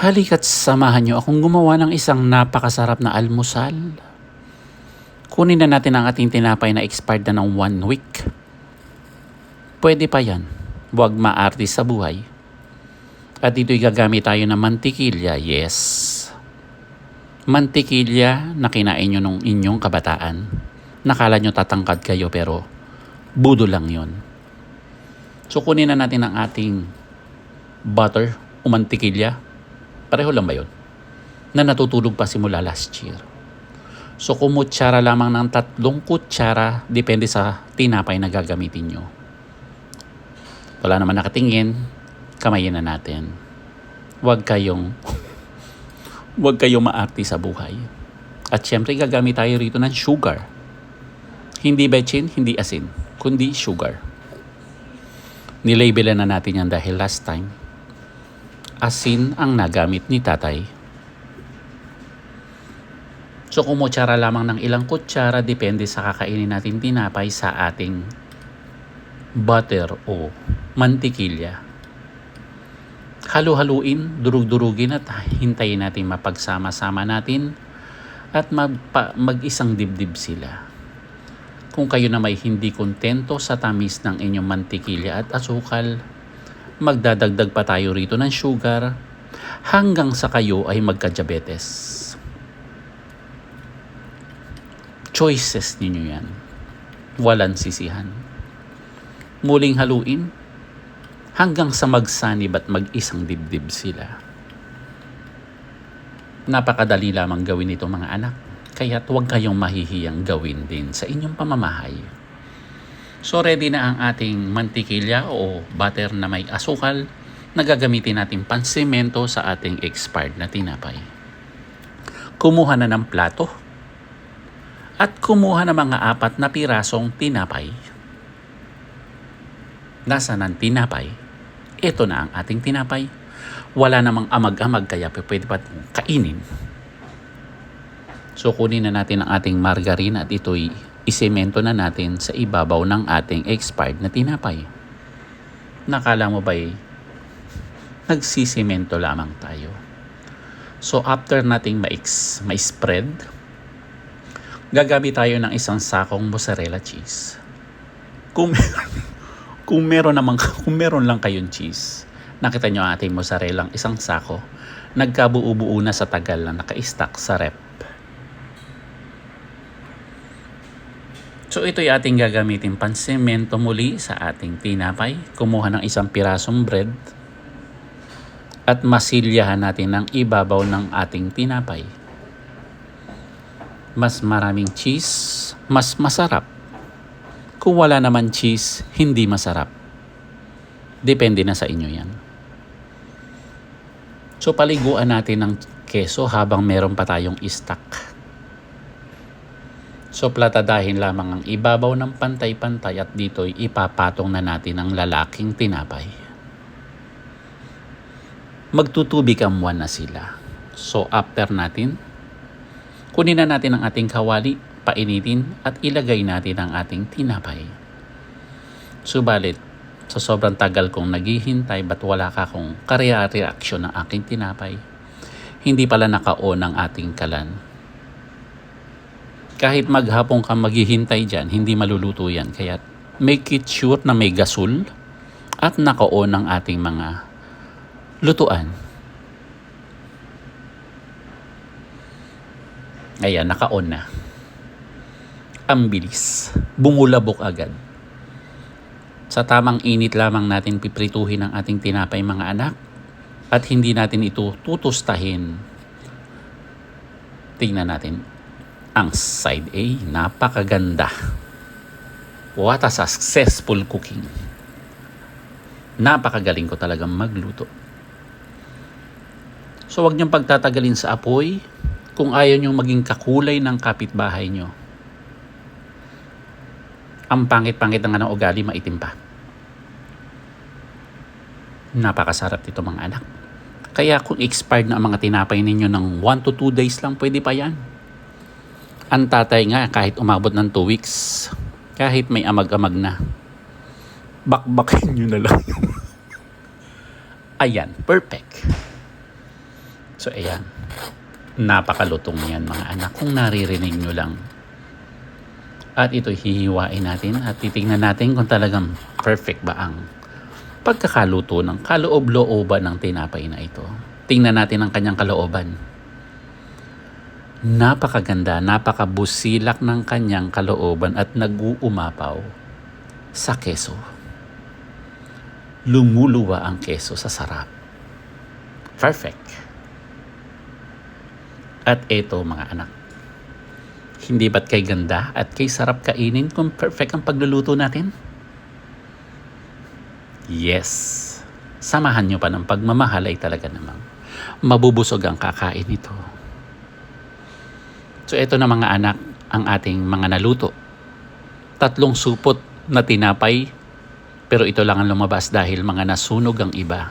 Halika't samahan niyo akong gumawa ng isang napakasarap na almusal. Kunin na natin ang ating tinapay na expired na ng 1 week. Pwede pa yan. Huwag maarte sa buhay. At dito'y gagamit tayo ng mantikilya, yes. Mantikilya na kinain nyo nung inyong kabataan. Nakala nyo tatangkad kayo pero budo lang yon. So kunin na natin ang ating butter o mantikilya. Pareho lang ba yun? Na natutulog pa simula last year. So kumutsara lamang ng 3 kutsara depende sa tinapay na gagamitin nyo. Wala naman nakatingin, kamayin na natin. Huwag kayong maarte sa buhay. At syempre gagamit tayo rito ng sugar. Hindi betchin, hindi asin, kundi sugar. Nilabelan na natin yan dahil last time asin ang nagamit ni tatay. So kumutsara lamang ng ilang kutsara depende sa kakainin natin tinapay sa ating butter o mantikilya. Halu-haluin, durug-durugin at hintayin natin mapagsama-sama natin at mag-isang dibdib sila. Kung kayo na may hindi kontento sa tamis ng inyong mantikilya at asukal, magdadagdag pa tayo rito ng sugar hanggang sa kayo ay magka-diabetes. Choices ninyo yan. Walang sisihan. Muling haluin hanggang sa magsanib at mag-isang dibdib sila. Napakadali lamang gawin ito mga anak. Kaya't huwag kayong mahihiyang gawin din sa inyong pamamahay. So ready na ang ating mantikilya o butter na may asukal na gagamitin natin pansemento sa ating expired na tinapay. Kumuha na ng plato at kumuha na mga 4 na pirasong tinapay. Nasaan ang tinapay? Ito na ang ating tinapay. Wala namang amag-amag kaya pwede pa kainin. So kunin na natin ang ating margarine at ito'y isemento na natin sa ibabaw ng ating expired na tinapay. Nakala mo ba'y nagsisemento lamang tayo? So after nating ma-spread, gagamit tayo ng isang sakong mozzarella cheese. Kung meron lang kayong cheese, nakita nyo ang ating mozzarella isang sako, nagkabuo-buo na sa tagal na naka-stack sa rep. So ito'y ating gagamitin pansemento muli sa ating tinapay. Kumuha ng isang pirasong bread at masilyahan natin ang ibabaw ng ating tinapay. Mas maraming cheese, mas masarap. Kung wala naman cheese, hindi masarap. Depende na sa inyo yan. So paliguan natin ng keso habang meron pa tayong stock. So platadahin lamang ang ibabaw ng pantay-pantay at dito'y ipapatong na natin ang lalaking tinapay. Magtutubigamuan na sila. So after natin, kunin na natin ang ating kawali, painitin at ilagay natin ang ating tinapay. Subalit, sa sobrang tagal kong naghihintay ba't wala ka kung reaksyon ng aking tinapay, hindi pala naka-on ang ating kalan. Kahit maghapon ka maghihintay dyan, hindi maluluto yan. Kaya make it sure na may gasol at naka-on ang ating mga lutuan. Ayan, naka-on na. Ang bilis. Bumulabok agad. Sa tamang init lamang natin piprituhin ang ating tinapay mga anak at hindi natin ito tutustahin. Tingnan natin. Ang side A, napakaganda. What a successful cooking. Napakagaling ko talagang magluto. So wag niyong pagtatagalin sa apoy kung ayaw niyong maging kakulay ng kapitbahay niyo. Ang pangit-pangit ng ugali, maitim pa. Napakasarap dito mga anak. Kaya kung expired na ang mga tinapay ninyo ng 1 to 2 days lang, pwede pa yan. Ang tatay nga kahit umabot ng 2 weeks, kahit may amag-amag na, bakbakin nyo na lang. Ayan, perfect. So ayan, napakalutong yan mga anak kung naririnig nyo lang. At ito hihiwain natin at titingnan natin kung talagang perfect ba ang pagkakaluto ng kaloob-looban ng tinapay na ito. Tingnan natin ang kanyang kalooban. Napakaganda, napakabusilak ng kanyang kalooban at nag-uumapaw sa keso. Lumuluwa ang keso sa sarap. Perfect. At ito mga anak, hindi ba't kay ganda at kay sarap kainin kung perfect ang pagluluto natin? Yes. Samahan nyo pa ng pagmamahal ay talaga namang mabubusog ang kakain nito. So ito na mga anak, ang ating mga naluto. 3 supot na tinapay, pero ito lang ang lumabas dahil mga nasunog ang iba.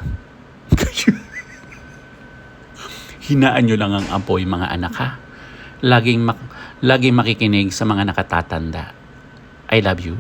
Hinaan nyo lang ang apoy mga anak ha. Laging makikinig sa mga nakatatanda. I love you.